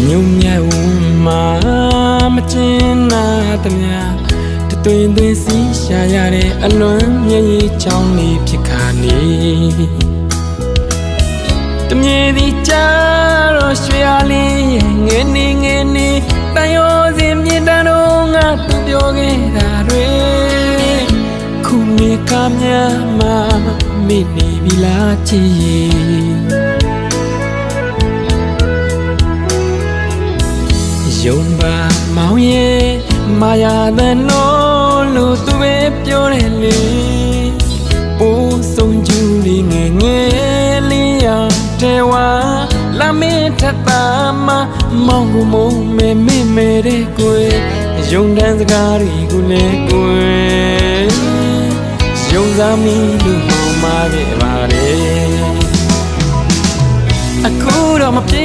ညုံညံ့မှာမကျင်းနာတမတွင်တွင်စီးရှာရတဲ့အလွန်မျက်ရည်ချောင်းလေးဖြစ်ခါနေတမြေဒီကြတော့ရွှေရလေးရဲ့ငယ်နေတန်ရောစင်မြေတန်းတော့ငါသူပြောခဲ့တာတွေခုနေကမြမမေ့နေပြီလားချစ်ရင်ယုံပါမောင်ရဲ့မာယာတဲ့နော်လို့သူပဲပြောတယ်လေပိုးဆုံးကျူလေးငယ်လေးရောက်တဲ့ဝါလာမင်းထပ်တာမမောင်ကိုမုံမဲတဲ့ကိုယ်ယုံတန်းစကားတွေကိုလည်းကိုယ်ယုံစားမိလို့မောင်မာခဲ့ပါတယ်အခုတော့မပြေ